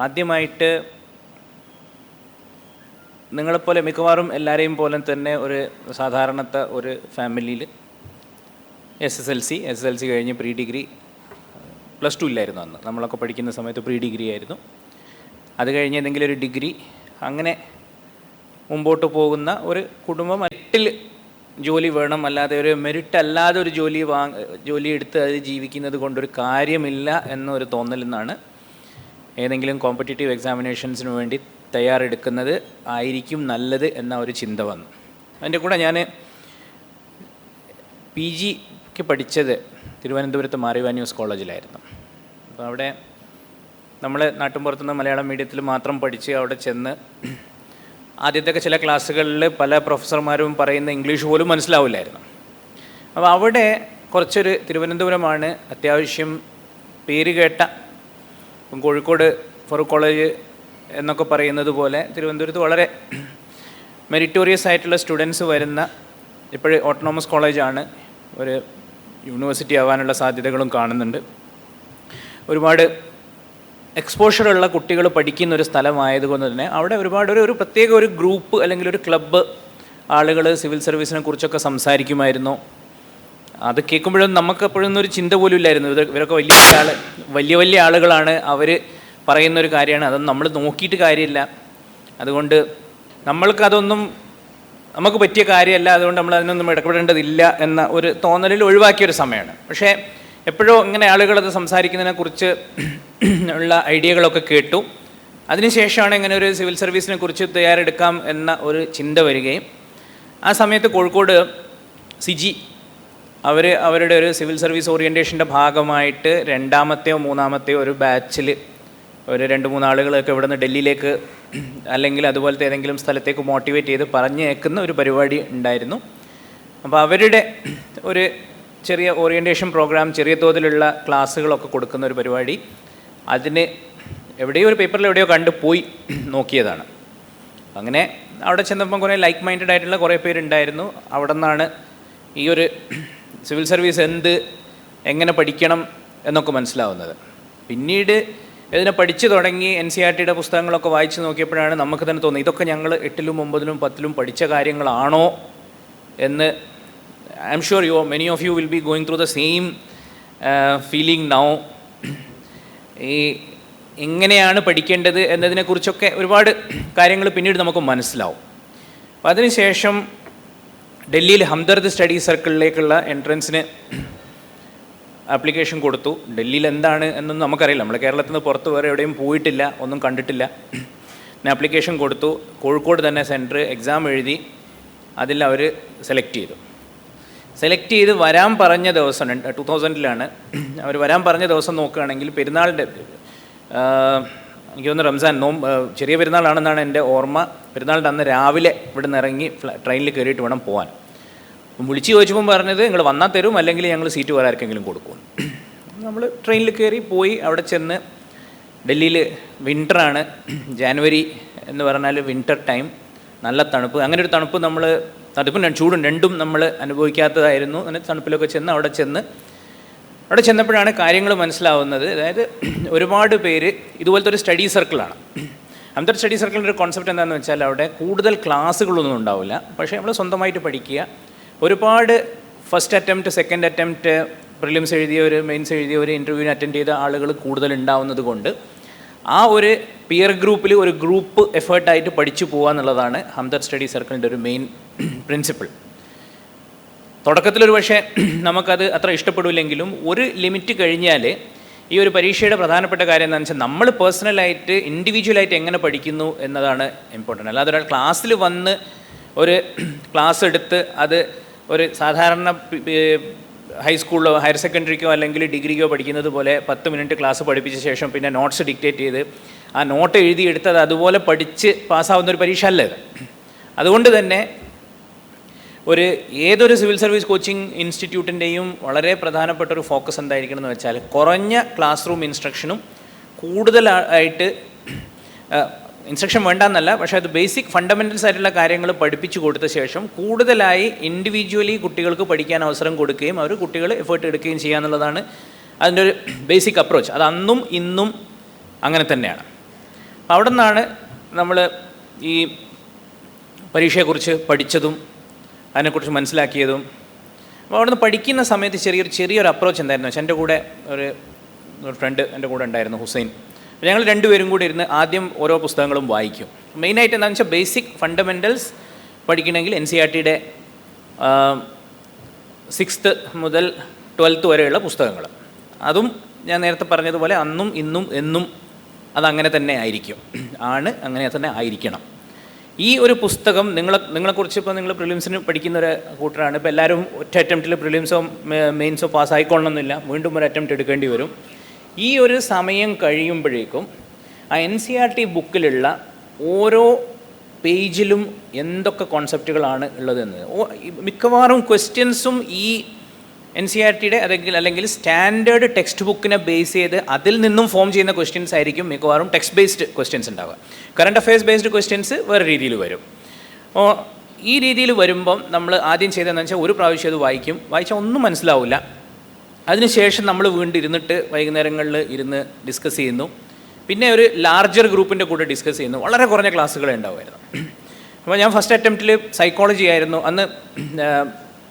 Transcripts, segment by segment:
ആദ്യമായിട്ട് നിങ്ങളെപ്പോലെ മിക്കവാറും എല്ലാവരെയും പോലെ തന്നെ ഒരു സാധാരണത്തെ ഒരു ഫാമിലിയിൽ എസ് എസ് എൽ സി കഴിഞ്ഞ് പ്രീ ഡിഗ്രി +2 ഇല്ലായിരുന്നു അന്ന്. നമ്മളൊക്കെ പഠിക്കുന്ന സമയത്ത് പ്രീ ഡിഗ്രി ആയിരുന്നു. അത് കഴിഞ്ഞ് ഏതെങ്കിലും ഒരു ഡിഗ്രി, അങ്ങനെ മുമ്പോട്ട് പോകുന്ന ഒരു കുടുംബം. മെറിറ്റിൽ ജോലി വേണം, അല്ലാതെ ഒരു മെറിറ്റ് അല്ലാതെ ഒരു ജോലി എടുത്ത് അത് ജീവിക്കുന്നത് കൊണ്ടൊരു കാര്യമില്ല എന്നൊരു തോന്നലിൽ നിന്നാണ് ഏതെങ്കിലും കോമ്പറ്റേറ്റീവ് എക്സാമിനേഷൻസിന് വേണ്ടി തയ്യാറെടുക്കുന്നത് ആയിരിക്കും നല്ലത് എന്ന ഒരു ചിന്ത വന്നു. അതിൻ്റെ കൂടെ ഞാൻ PG പഠിച്ചത് തിരുവനന്തപുരത്ത് മാറിവാന്യൂസ് കോളേജിലായിരുന്നു. അപ്പോൾ അവിടെ നമ്മൾ നാട്ടിൻപുറത്തുനിന്ന് മലയാളം മീഡിയത്തിൽ മാത്രം പഠിച്ച് അവിടെ ചെന്ന് ആദ്യത്തെയൊക്കെ ചില ക്ലാസ്സുകളിൽ പല പ്രൊഫസർമാരും പറയുന്ന ഇംഗ്ലീഷ് പോലും മനസ്സിലാവില്ലായിരുന്നു. അപ്പോൾ അവിടെ കുറച്ചൊരു തിരുവനന്തപുരമാണ്, അത്യാവശ്യം പേര് കേട്ട, കോഴിക്കോട് ഫറൂഖ് കോളേജ് എന്നൊക്കെ പറയുന്നത് പോലെ തിരുവനന്തപുരത്ത് വളരെ മെറിറ്റോറിയസ് ആയിട്ടുള്ള സ്റ്റുഡൻസ് വരുന്ന, ഇപ്പോഴും ഓട്ടോണോമസ് കോളേജാണ്, ഒരു യൂണിവേഴ്സിറ്റി ആവാനുള്ള സാധ്യതകളും കാണുന്നുണ്ട്. ഒരുപാട് എക്സ്പോഷറുള്ള കുട്ടികൾ പഠിക്കുന്ന ഒരു സ്ഥലമായതുകൊണ്ട് തന്നെ അവിടെ ഒരുപാട് ഒരു പ്രത്യേക ഒരു ഗ്രൂപ്പ് അല്ലെങ്കിൽ ഒരു ക്ലബ്ബ് ആളുകൾ സിവിൽ സർവീസിനെ കുറിച്ചൊക്കെ സംസാരിക്കുമായിരുന്നു. അത് കേൾക്കുമ്പോഴും നമുക്കെപ്പോഴൊന്നും ഒരു ചിന്ത പോലും ഇല്ലായിരുന്നു. ഇവരൊക്കെ വലിയ ആളുകളാണ്, അവർ പറയുന്നൊരു കാര്യമാണ്, അതൊന്നും നമ്മൾ നോക്കിയിട്ട് കാര്യമില്ല, അതുകൊണ്ട് നമുക്ക് പറ്റിയ കാര്യമല്ല, അതുകൊണ്ട് നമ്മൾ അതിനൊന്നും ഇടപെടേണ്ടതില്ല എന്ന ഒരു തോന്നലിൽ ഒഴിവാക്കിയൊരു സമയമാണ്. പക്ഷേ എപ്പോഴും ഇങ്ങനെ ആളുകളത് സംസാരിക്കുന്നതിനെക്കുറിച്ച് ഉള്ള ഐഡിയകളൊക്കെ കേട്ടു. അതിനുശേഷമാണ് ഇങ്ങനെ ഒരു സിവിൽ സർവീസിനെ കുറിച്ച് തയ്യാറെടുക്കാം എന്ന ഒരു ചിന്ത വരികയും ആ സമയത്ത് കോഴിക്കോട് സിജി അവരുടെ ഒരു സിവിൽ സർവീസ് ഓറിയൻറ്റേഷൻ്റെ ഭാഗമായിട്ട് 2ാമത്തെയോ 3ാമത്തെയോ ഒരു ബാച്ചിൽ ഒരു 2-3 ആളുകളൊക്കെ ഇവിടെ നിന്ന് ഡൽഹിയിലേക്ക് അല്ലെങ്കിൽ അതുപോലത്തെ ഏതെങ്കിലും സ്ഥലത്തേക്ക് മോട്ടിവേറ്റ് ചെയ്ത് പറഞ്ഞേക്കുന്ന ഒരു പരിപാടി ഉണ്ടായിരുന്നു. അപ്പോൾ അവരുടെ ഒരു ചെറിയ ഓറിയൻറ്റേഷൻ പ്രോഗ്രാം, ചെറിയ തോതിലുള്ള ക്ലാസ്സുകളൊക്കെ കൊടുക്കുന്ന ഒരു പരിപാടി, അതിന് എവിടെയോ ഒരു പേപ്പറിൽ എവിടെയോ കണ്ടു പോയി നോക്കിയതാണ്. അങ്ങനെ അവിടെ ചെന്നപ്പം കുറേ ലൈക്ക് മൈൻഡഡ് ആയിട്ടുള്ള കുറേ പേരുണ്ടായിരുന്നു. അവിടെ നിന്നാണ് ഈ ഒരു സിവിൽ സർവീസ് എങ്ങനെ പഠിക്കണം എന്നൊക്കെ മനസ്സിലാവുന്നത്. പിന്നീട് ഇതിനെ പഠിച്ചു തുടങ്ങി NCERT പുസ്തകങ്ങളൊക്കെ വായിച്ച് നോക്കിയപ്പോഴാണ് നമുക്ക് തന്നെ തോന്നുന്നത് ഇതൊക്കെ ഞങ്ങൾ 8ലും 9ലും 10ലും പഠിച്ച കാര്യങ്ങളാണോ എന്ന്. I am sure many of you will be going through the same feeling now. എങ്ങനെയാണ് പഠിക്കേണ്ടത് എന്നതിനെക്കുറിച്ചൊക്കെ ഒരുപാട് കാര്യങ്ങൾ പിന്നീട് നമുക്ക് മനസ്സിലാവും. അപ്പം അതിനുശേഷം ഡൽഹിയിൽ ഹംദർദ് സ്റ്റഡി സർക്കിളിലേക്കുള്ള എൻട്രൻസിന് ആപ്ലിക്കേഷൻ കൊടുത്തു. ഡൽഹിയിൽ എന്താണ് എന്നൊന്നും നമുക്കറിയില്ല, നമ്മൾ കേരളത്തിൽ നിന്ന് പുറത്ത് വേറെ എവിടെയും പോയിട്ടില്ല, ഒന്നും കണ്ടിട്ടില്ല. ഞാൻ ആപ്ലിക്കേഷൻ കൊടുത്തു. കോഴിക്കോട് തന്നെ സെൻറ്റർ, എക്സാം എഴുതി. അതിൽ അവർ സെലക്ട് ചെയ്ത് വരാൻ പറഞ്ഞ ദിവസം 2000-ലാണ് അവർ വരാൻ പറഞ്ഞ ദിവസം നോക്കുകയാണെങ്കിൽ പെരുന്നാളിൻ്റെ, എനിക്ക് തോന്നുന്നു റംസാൻ ചെറിയ പെരുന്നാളാണെന്നാണ് എൻ്റെ ഓർമ്മ. പെരുന്നാളിൻ്റെ അന്ന് രാവിലെ ഇവിടെ നിന്ന് ഇറങ്ങി ട്രെയിനിൽ കയറിയിട്ട് വേണം പോകാൻ. വിളിച്ച് ചോദിച്ചപ്പോൾ പറഞ്ഞത് നിങ്ങൾ വന്നാൽ തരും, അല്ലെങ്കിൽ ഞങ്ങൾ സീറ്റ് വേറെ ആർക്കെങ്കിലും കൊടുക്കും. നമ്മൾ ട്രെയിനിൽ കയറി പോയി. അവിടെ ചെന്ന് ഡൽഹിയിൽ വിൻ്ററാണ്, ജാനുവരി എന്ന് പറഞ്ഞാൽ വിൻ്റർ ടൈം, നല്ല തണുപ്പ്. അങ്ങനെ ഒരു തണുപ്പ് തണുപ്പും ചൂടും രണ്ടും നമ്മൾ അനുഭവിക്കാത്തതായിരുന്നു. അങ്ങനെ തണുപ്പിലൊക്കെ അവിടെ ചെന്നപ്പോഴാണ് കാര്യങ്ങൾ മനസ്സിലാവുന്നത്. അതായത് ഒരുപാട് പേര് ഇതുപോലത്തെ ഒരു സ്റ്റഡി സർക്കിളാണ്. അന്നത്തെ സ്റ്റഡി സർക്കിളിൻ്റെ ഒരു കോൺസെപ്റ്റ് എന്താണെന്ന് വെച്ചാൽ അവിടെ കൂടുതൽ ക്ലാസ്സുകളൊന്നും ഉണ്ടാവില്ല, പക്ഷേ നമ്മൾ സ്വന്തമായിട്ട് പഠിക്കുക. ഒരുപാട് first attempt, second attempt, prelims എഴുതിയവർ, മെയിൻസ് എഴുതിയവർ, ഇൻ്റർവ്യൂവിന് അറ്റൻഡ് ചെയ്ത ആളുകൾ കൂടുതൽ ഉണ്ടാവുന്നത് കൊണ്ട് ആ ഒരു പിയർ ഗ്രൂപ്പിൽ ഒരു ഗ്രൂപ്പ് എഫേർട്ടായിട്ട് പഠിച്ചു പോകുക എന്നുള്ളതാണ് ഹംദർദ് സ്റ്റഡി സർക്കിളിൻ്റെ ഒരു മെയിൻ പ്രിൻസിപ്പിൾ. തുടക്കത്തിലൊരു പക്ഷേ നമുക്കത് അത്ര ഇഷ്ടപ്പെടില്ലെങ്കിലും ഒരു ലിമിറ്റ് കഴിഞ്ഞാൽ ഈ ഒരു പരീക്ഷയുടെ പ്രധാനപ്പെട്ട കാര്യം എന്താണെന്ന് വെച്ചാൽ നമ്മൾ പേഴ്സണലായിട്ട് ഇൻഡിവിജ്വലായിട്ട് എങ്ങനെ പഠിക്കുന്നു എന്നതാണ് ഇമ്പോർട്ടൻ്റ്. അല്ലാതെ ഒരാൾ ക്ലാസ്സിൽ വന്ന് ഒരു ക്ലാസ് എടുത്ത് അത് ഒരു സാധാരണ ഹൈസ്കൂളിലോ ഹയർ സെക്കൻഡറിക്കോ അല്ലെങ്കിൽ ഡിഗ്രിക്കോ പഠിക്കുന്നത് പോലെ 10 മിനിറ്റ് ക്ലാസ് പഠിപ്പിച്ച ശേഷം പിന്നെ നോട്ട്സ് ഡിക്റ്റേറ്റ് ചെയ്ത് ആ നോട്ട് എഴുതിയെടുത്തത് അതുപോലെ പഠിച്ച് പാസ്സാവുന്നൊരു പരീക്ഷ അല്ല ഇത്. അതുകൊണ്ട് തന്നെ ഏതൊരു സിവിൽ സർവീസ് കോച്ചിങ് ഇൻസ്റ്റിറ്റ്യൂട്ടിൻ്റെയും വളരെ പ്രധാനപ്പെട്ട ഒരു ഫോക്കസ് എന്തായിരിക്കണം എന്ന് വെച്ചാൽ കുറഞ്ഞ ക്ലാസ് റൂം ഇൻസ്ട്രക്ഷനും കൂടുതലായിട്ട് ഇൻസ്ട്രക്ഷൻ വേണ്ടെന്നല്ല, പക്ഷേ അത് ബേസിക് ഫണ്ടമെൻ്റൽസ് ആയിട്ടുള്ള കാര്യങ്ങൾ പഠിപ്പിച്ചു കൊടുത്ത ശേഷം കൂടുതലായി ഇൻഡിവിജ്വലി കുട്ടികൾക്ക് പഠിക്കാൻ അവസരം കൊടുക്കുകയും അവർ കുട്ടികൾ എഫേർട്ട് എടുക്കുകയും ചെയ്യുക എന്നുള്ളതാണ് അതിൻ്റെ ഒരു ബേസിക് അപ്രോച്ച്. അത് അന്നും ഇന്നും അങ്ങനെ തന്നെയാണ്. അപ്പോൾ അവിടെ നിന്നാണ് നമ്മൾ ഈ പരീക്ഷയെക്കുറിച്ച് പഠിച്ചതും അതിനെക്കുറിച്ച് മനസ്സിലാക്കിയതും. അപ്പോൾ അവിടെ നിന്ന് പഠിക്കുന്ന സമയത്ത് ചെറിയൊരു അപ്രോച്ച് എന്തായിരുന്നു വെച്ചാൽ, എൻ്റെ കൂടെ ഒരു ഫ്രണ്ട് എൻ്റെ കൂടെ ഉണ്ടായിരുന്നു, ഹുസൈൻ. അപ്പോൾ ഞങ്ങൾ രണ്ടുപേരും കൂടി ഇരുന്ന് ആദ്യം ഓരോ പുസ്തകങ്ങളും വായിക്കും. മെയിനായിട്ട് എന്താണെന്ന് വെച്ചാൽ ബേസിക് ഫണ്ടമെൻ്റൽസ് പഠിക്കണമെങ്കിൽ NCERTയുടെ 6th മുതൽ 12th വരെയുള്ള പുസ്തകങ്ങൾ. അതും ഞാൻ നേരത്തെ പറഞ്ഞതുപോലെ അന്നും ഇന്നും എന്നും അതങ്ങനെ തന്നെ ആയിരിക്കും, അങ്ങനെ തന്നെ ആയിരിക്കണം. ഈ ഒരു പുസ്തകം നിങ്ങളെക്കുറിച്ച് ഇപ്പോൾ നിങ്ങൾ പ്രിലിംസിന് പഠിക്കുന്ന ഒരു കൂട്ടരാണ്. ഇപ്പോൾ എല്ലാവരും ഒറ്റ അറ്റംപ്റ്റിൽ പ്രിലിംസോ മെയിൻസോ പാസ്സായിക്കൊള്ളണമെന്നില്ല, വീണ്ടും ഒരു അറ്റംപ്റ്റ് എടുക്കേണ്ടി വരും. ഈ ഒരു സമയം കഴിയുമ്പോഴേക്കും ആ NCERT ബുക്കിലുള്ള ഓരോ പേജിലും എന്തൊക്കെ കോൺസെപ്റ്റുകളാണ് ഉള്ളതെന്ന് മിക്കവാറും ക്വസ്റ്റ്യൻസും ഈ NCERTയുടെ അല്ലെങ്കിൽ സ്റ്റാൻഡേർഡ് ടെക്സ്റ്റ് ബുക്കിനെ ബേസ് ചെയ്ത് അതിൽ നിന്നും ഫോം ചെയ്യുന്ന ക്വസ്റ്റ്യൻസ് ആയിരിക്കും മിക്കവാറും ടെക്സ്റ്റ് ബേസ്ഡ് ക്വസ്റ്റ്യൻസ് ഉണ്ടാവുക. കറണ്ട് അഫയേഴ്സ് ബേസ്ഡ് ക്വസ്റ്റ്യൻസ് വേറെ രീതിയിൽ വരും. അപ്പോൾ ഈ രീതിയിൽ വരുമ്പം നമ്മൾ ആദ്യം ചെയ്തതെന്ന് വെച്ചാൽ ഒരു പ്രാവശ്യം അത് വായിച്ചാൽ ഒന്നും മനസ്സിലാവില്ല. അതിനുശേഷം നമ്മൾ വീണ്ടും ഇരുന്നിട്ട് വൈകുന്നേരങ്ങളിൽ ഇരുന്ന് ഡിസ്കസ് ചെയ്യുന്നു. പിന്നെ ഒരു ലാർജർ ഗ്രൂപ്പിൻ്റെ കൂടെ ഡിസ്കസ് ചെയ്യുന്നു. വളരെ കുറഞ്ഞ ക്ലാസ്സുകളെ ഉണ്ടാവുമായിരുന്നു. അപ്പോൾ ഞാൻ ഫസ്റ്റ് അറ്റംപ്റ്റിൽ സൈക്കോളജി ആയിരുന്നു. അന്ന്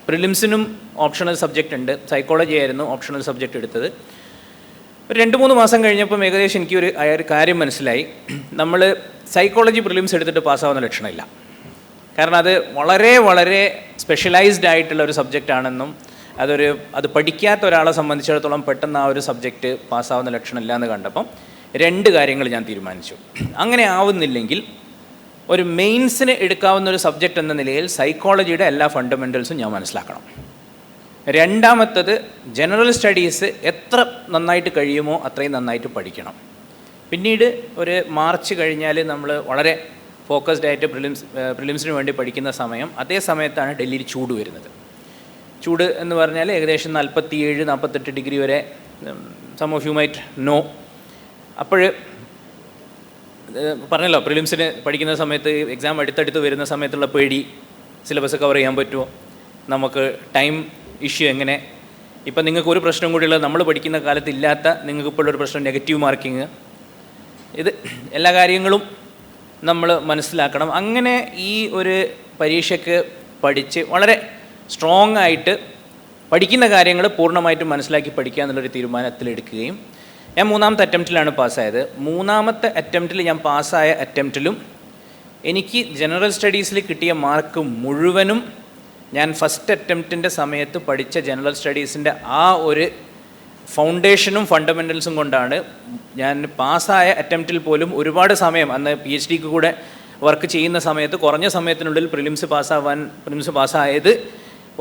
പ്രിലിംസിനും ഓപ്ഷണൽ സബ്ജക്റ്റ് ഉണ്ട്, സൈക്കോളജി ആയിരുന്നു ഓപ്ഷണൽ സബ്ജക്റ്റ് എടുത്തത്. ഒരു 2-3 മാസം കഴിഞ്ഞപ്പം ഏകദേശം എനിക്കൊരു കാര്യം മനസ്സിലായി. നമ്മൾ സൈക്കോളജി പ്രിലിംസ് എടുത്തിട്ട് പാസ്സാവുന്ന ലക്ഷണമില്ല. കാരണം അത് വളരെ വളരെ സ്പെഷ്യലൈസ്ഡ് ആയിട്ടുള്ള ഒരു സബ്ജക്റ്റാണെന്നും അത് പഠിക്കാത്ത ഒരാളെ സംബന്ധിച്ചിടത്തോളം പെട്ടെന്ന് ആ ഒരു സബ്ജക്റ്റ് പാസ്സാവുന്ന ലക്ഷണമില്ല എന്ന് കണ്ടപ്പം 2 കാര്യങ്ങൾ ഞാൻ തീരുമാനിച്ചു. അങ്ങനെ ആവുന്നില്ലെങ്കിൽ ഒരു മെയിൻസിന് എടുക്കാവുന്ന ഒരു സബ്ജക്റ്റ് എന്ന നിലയിൽ സൈക്കോളജിയുടെ എല്ലാ ഫണ്ടമെൻ്റൽസും ഞാൻ മനസ്സിലാക്കണം. രണ്ടാമത്തത് ജനറൽ സ്റ്റഡീസ് എത്ര നന്നായിട്ട് കഴിയുമോ അത്രയും നന്നായിട്ട് പഠിക്കണം. പിന്നീട് ഒരു മാർച്ച് കഴിഞ്ഞാൽ നമ്മൾ വളരെ ഫോക്കസ്ഡ് ആയിട്ട് പ്രിലിംസിന് വേണ്ടി പഠിക്കുന്ന സമയം, അതേ സമയത്താണ് ഡൽഹിയിൽ ചൂട് വരുന്നത്. ചൂട് എന്ന് പറഞ്ഞാൽ ഏകദേശം 47-48 ഡിഗ്രി വരെ, some of you might know. അപ്പോൾ പറഞ്ഞല്ലോ, പ്രിലിംസിന് പഠിക്കുന്ന സമയത്ത് എക്സാം അടുത്തടുത്ത് വരുന്ന സമയത്തുള്ള പേടി, സിലബസ് കവർ ചെയ്യാൻ പറ്റുമോ, നമുക്ക് ടൈം ഇഷ്യൂ എങ്ങനെ. ഇപ്പം നിങ്ങൾക്ക് ഒരു പ്രശ്നം കൂടിയുള്ളത് നമ്മൾ പഠിക്കുന്ന കാലത്ത് ഇല്ലാത്ത നിങ്ങൾക്ക് ഇപ്പോഴൊരു പ്രശ്നം നെഗറ്റീവ് മാർക്കിങ്. ഇത് എല്ലാ കാര്യങ്ങളും നമ്മൾ മനസ്സിലാക്കണം. അങ്ങനെ ഈ ഒരു പരീക്ഷയ്ക്ക് പഠിച്ച് വളരെ സ്ട്രോങ് ആയിട്ട് പഠിക്കുന്ന കാര്യങ്ങൾ പൂർണ്ണമായിട്ടും മനസ്സിലാക്കി പഠിക്കുക എന്നുള്ളൊരു തീരുമാനത്തിലെടുക്കുകയും ഞാൻ 3ാമത്തെ അറ്റംപ്റ്റിലാണ് പാസ്സായത്. 3ാമത്തെ അറ്റംപ്റ്റിൽ ഞാൻ പാസ്സായ അറ്റംപ്റ്റിലും എനിക്ക് ജനറൽ സ്റ്റഡീസിൽ കിട്ടിയ മാർക്ക് മുഴുവനും ഞാൻ ഫസ്റ്റ് അറ്റംപ്റ്റിൻ്റെ സമയത്ത് പഠിച്ച ജനറൽ സ്റ്റഡീസിൻ്റെ ആ ഒരു ഫൗണ്ടേഷനും ഫണ്ടമെൻ്റൽസും കൊണ്ടാണ് ഞാൻ പാസ്സായ അറ്റംപ്റ്റിൽ പോലും ഒരുപാട് സമയം, അന്ന് PhDക്ക് കൂടെ വർക്ക് ചെയ്യുന്ന സമയത്ത് കുറഞ്ഞ സമയത്തിനുള്ളിൽ പ്രിലിംസ് പാസ്സായത്.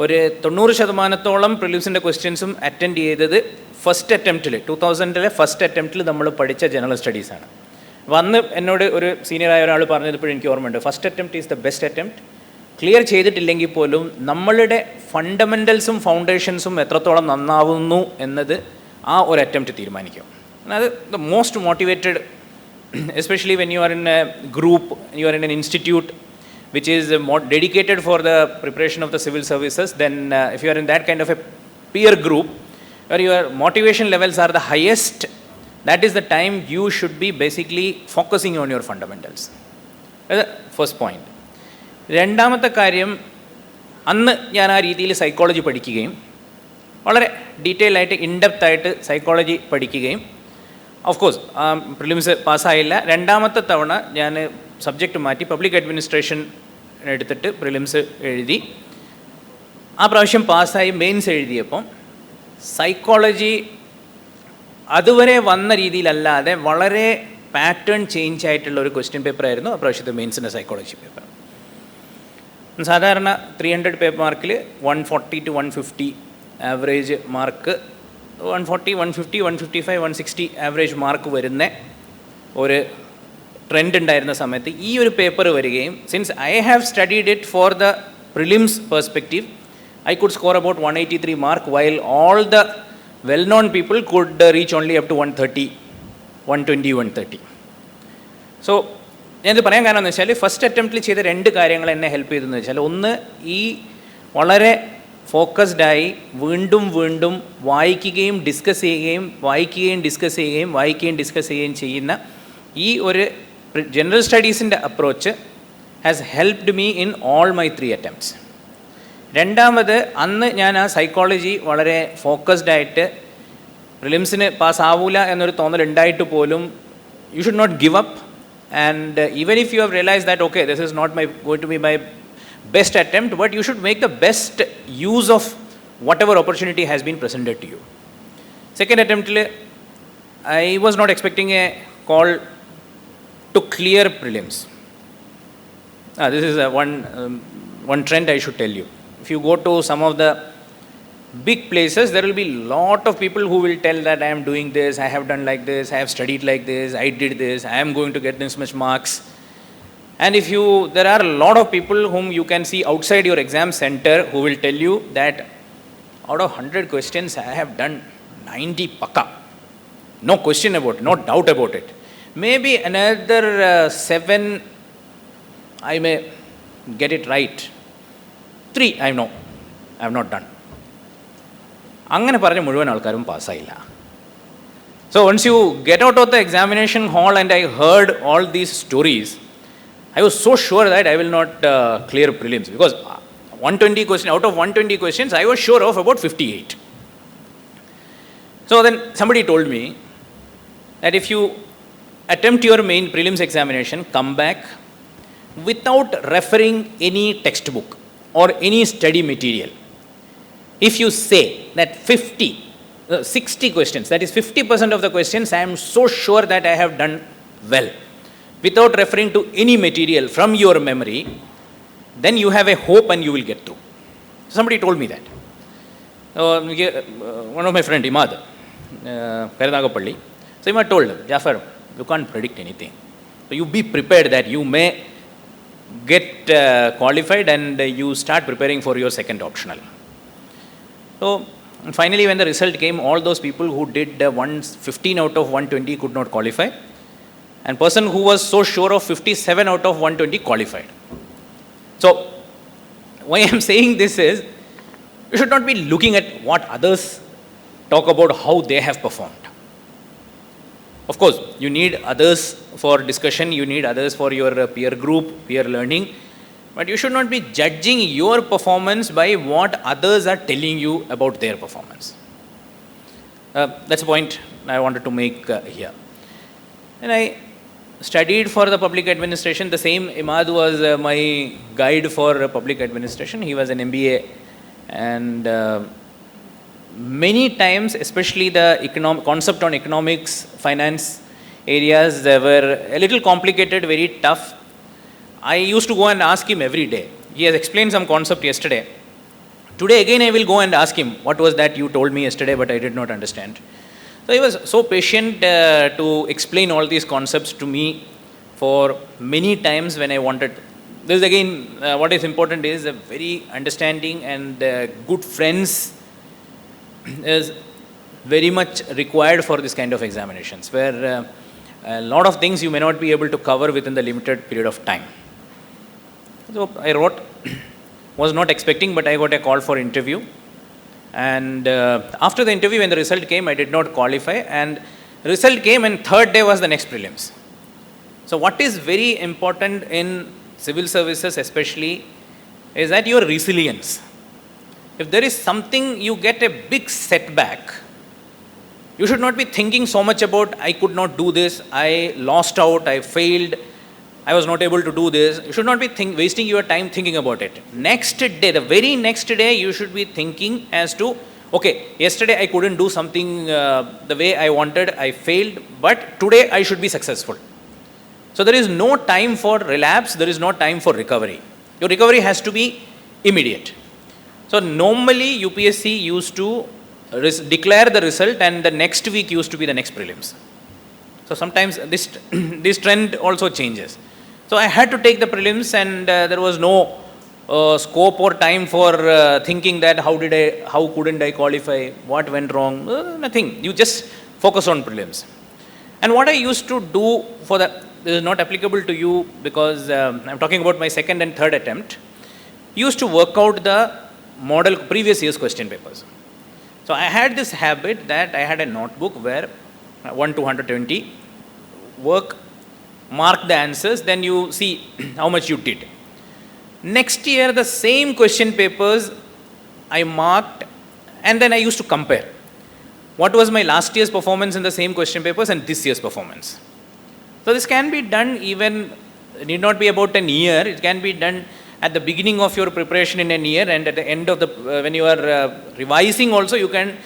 ഒരു 90% പ്രിലിംസിൻ്റെ ക്വസ്റ്റ്യൻസും അറ്റൻഡ് ചെയ്തത് ഫസ്റ്റ് അറ്റംപ്റ്റിൽ 2000 ഫസ്റ്റ് അറ്റംപ്റ്റിൽ നമ്മൾ പഠിച്ച ജനറൽ സ്റ്റഡീസാണ്. വന്ന് എന്നോട് ഒരു സീനിയറായ ഒരാൾ പറഞ്ഞതിപ്പോഴും എനിക്ക് ഓർമ്മയുണ്ട്, first attempt is the best attempt. Clear ചെയ്തിട്ടില്ലെങ്കിൽ പോലും നമ്മളുടെ ഫണ്ടമെൻ്റൽസും ഫൗണ്ടേഷൻസും എത്രത്തോളം നന്നാവുന്നു എന്നത് ആ ഒരു അറ്റംപ്റ്റ് തീരുമാനിക്കും. അത് the most motivated, especially when you are in A group, you are in N institute which is more dedicated for the preparation of the civil services, then if you are in that kind of a peer group where your motivation levels are the highest, that is the time you should be basically focusing on your fundamentals. That's the first point. രണ്ടാമത്തെ കാര്യം, അന്ന് ഞാൻ ആ രീതിയിൽ psychology പഠിക്കുകയും വളരെ detail ആയിട്ട് in-depth ആയിട്ട് സൈക്കോളജി പഠിക്കുകയും ഓഫ് കോഴ്സ് പ്രിലിംസ് പാസ്സായില്ല. രണ്ടാമത്തെ തവണ ഞാൻ സബ്ജക്റ്റ് മാറ്റി പബ്ലിക് അഡ്മിനിസ്ട്രേഷൻ എടുത്തിട്ട് പ്രിലിംസ് എഴുതി. ആ പ്രാവശ്യം പാസ്സായി. മെയിൻസ് എഴുതിയപ്പം സൈക്കോളജി അതുവരെ വന്ന രീതിയിലല്ലാതെ വളരെ പാറ്റേൺ ചേഞ്ച് ആയിട്ടുള്ള ഒരു ക്വസ്റ്റ്യൻ പേപ്പറായിരുന്നു ആ പ്രാവശ്യത്തെ മെയിൻസിൻ്റെ സൈക്കോളജി പേപ്പർ. സാധാരണ 300 മാർക്കിൽ 140 to 150 average mark, 140, 150, 155, 160 average mark വരുന്ന ഒരു ട്രെൻഡ് ഉണ്ടായിരുന്ന സമയത്ത് ഈ ഒരു പേപ്പർ വരികയും, since I have studied it for the prelims perspective, I could score about 183 mark while all the well known people could reach only up to 130, 120, 130. So ഞാനിത് പറയാൻ കാരണം എന്ന് വെച്ചാൽ ഫസ്റ്റ് അറ്റംപ്റ്റിൽ ചെയ്ത 2 കാര്യങ്ങൾ എന്നെ ഹെൽപ്പ് ചെയ്തതെന്ന് വെച്ചാൽ, ഒന്ന് ഈ വളരെ ഫോക്കസ്ഡായി വീണ്ടും വീണ്ടും വായിക്കുകയും ഡിസ്കസ് ചെയ്യുകയും ചെയ്യുന്ന ഈ ഒരു general studies in the approach has helped me in all my 3 attempts. രണ്ടാമത് അന്ന് ഞാൻ ആ സൈക്കോളജി വളരെ ഫോക്കസ്ഡ് ആയിട്ട് പ്രിലിംസിന് പാസ്സാവൂല എന്നൊരു തോന്നലുണ്ടായിട്ട് പോലും you should not give up, and even if you have realized that okay, this is not going to be my best attempt, but you should make the best use of whatever opportunity has been presented to you. Second attempt, I was not expecting a call to clear prelims. This is one trend I should tell you. If you go to some of the big places, there will be lot of people who will tell that I am doing this, I have done like this, I have studied like this, I did this, I am going to get this much marks. And there are a lot of people whom you can see outside your exam center who will tell you that out of 100 questions I have done 90 pakka. No question about it, no doubt about it. Maybe another 7 I may get it right. 3 I know I have not done. അങ്ങനെ പറഞ്ഞ മുഴുവൻ ആൾക്കാരും പാസ്സായില്ല. So once you get out of the examination hall and I heard all these stories, I was so sure that I will not clear prelims, because 120 questions, out of 120 questions, I was sure of about 58. So then somebody told me that if you attempt your main prelims examination, come back without referring any textbook or any study material. If you say that 60 questions, that is 50% of the questions, I am so sure that I have done well, without referring to any material from your memory, then you have a hope and you will get through. Somebody told me that. One of my friend, Imad, Karanagapalli, so Imad told him, Jaffer, you can't predict anything. So you be prepared that you may get qualified and you start preparing for your second optional. So finally when the result came, all those people who did 15 out of 120 could not qualify, and person who was so sure of 57 out of 120 qualified. So why I am saying this is, you should not be looking at what others talk about, how they have performed. Of course, you need others for discussion, you need others for your peer group, peer learning, but you should not be judging your performance by what others are telling you about their performance. That's a point I wanted to make here. And I studied for the public administration. The same Imad was my guide for public administration. He was an MBA, and many times, especially the concept on economics, finance areas, they were a little complicated, very tough. I used to go and ask him every day. He has explained some concept yesterday. Today again I will go and ask him, what was that you told me yesterday but I did not understand. So he was so patient to explain all these concepts to me for many times when I wanted. This is again, what is important is a very understanding and good friends is very much required for this kind of examinations, where a lot of things you may not be able to cover within the limited period of time. So I wrote, was not expecting, but I got a call for interview, and after the interview, when the result came, I did not qualify, and result came and third day was the next prelims. So what is very important in civil services especially is that your resilience. If there is something, you get a big setback, you should not be thinking so much about, I could not do this, I lost out, I failed, I was not able to do this. You should not be wasting your time thinking about it. Next day, the very next day, you should be thinking as to, okay, yesterday I couldn't do something the way I wanted, I failed, but today I should be successful. So there is no time for relapse, there is no time for recovery. Your recovery has to be immediate. So normally UPSC used to declare the result and the next week used to be the next prelims. So sometimes this trend also changes. So I had to take the prelims, and there was no scope or time for thinking that how couldn't I qualify, what went wrong, nothing. You just focus on prelims. And what I used to do for this is not applicable to you because I'm talking about my second and third attempt. Used to work out the model previous year's question papers. So I had this habit that I had a notebook where 1 to 120 work mark the answers, then you see how much you did. Next year, the same question papers I marked, and then I used to compare. What was my last year's performance in the same question papers and this year's performance? So this can be done even, it need not be about an year, it can be done at the beginning of your preparation in an year, and at the end of the, when you are revising also, you can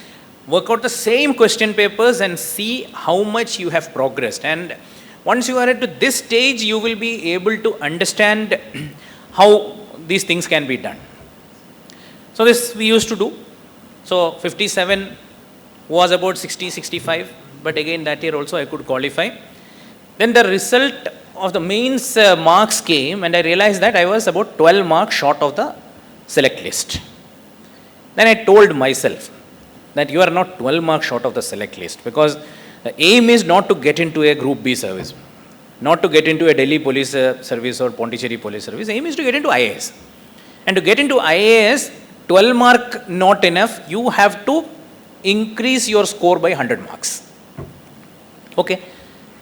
work out the same question papers and see how much you have progressed. And once you are at this stage, you will be able to understand how these things can be done. So this we used to do. So 57 was about 60, 65, but again that year also I could qualify. Then the result of the mains marks came, and I realized that I was about 12 marks short of the select list. Then I told myself that you are not 12 marks short of the select list, because the aim is not to get into a Group B service, not to get into a Delhi Police Service or Pondicherry Police Service. The aim is to get into IAS. And to get into IAS, 12 mark not enough, you have to increase your score by 100 marks. Okay,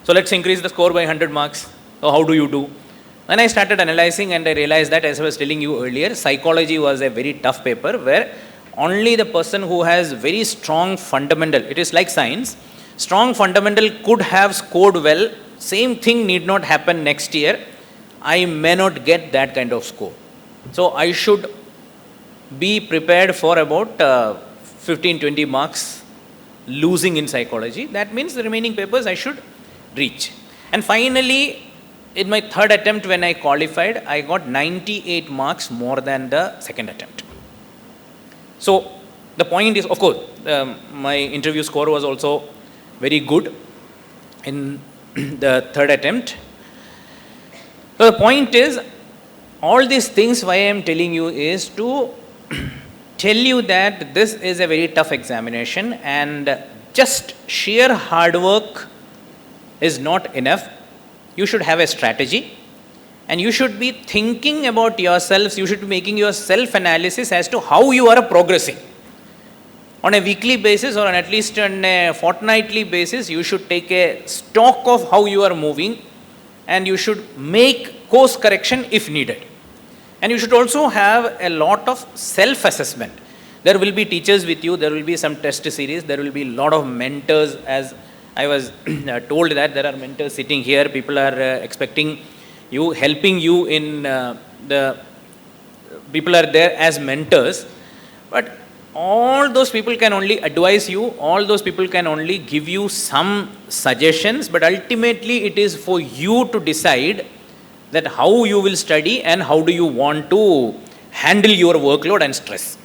so let's increase the score by 100 marks. So how do you do? Then I started analyzing, and I realized that, as I was telling you earlier, psychology was a very tough paper where only the person who has very strong fundamental, it is like science, strong fundamental could have scored well. Same thing need not happen next year. I may not get that kind of score. So I should be prepared for about 15-20 marks losing in psychology. That means the remaining papers I should reach. And finally, in my third attempt when I qualified, I got 98 marks more than the second attempt. So the point is, of course, my interview score was also very good in the third attempt. So the point is, all these things why I am telling you is to tell you that this is a very tough examination, and just sheer hard work is not enough. You should have a strategy, and you should be thinking about yourselves, you should be making your self-analysis as to how you are progressing. On a weekly basis or at least on a fortnightly basis, you should take a stock of how you are moving, and you should make course correction if needed. And you should also have a lot of self-assessment. There will be teachers with you, there will be some test series, there will be a lot of mentors, as I was told that there are mentors sitting here, people are expecting you, helping you in people are there as mentors, but all those people can only advise you, all those people can only give you some suggestions, but ultimately it is for you to decide that how you will study and how do you want to handle your workload and stress.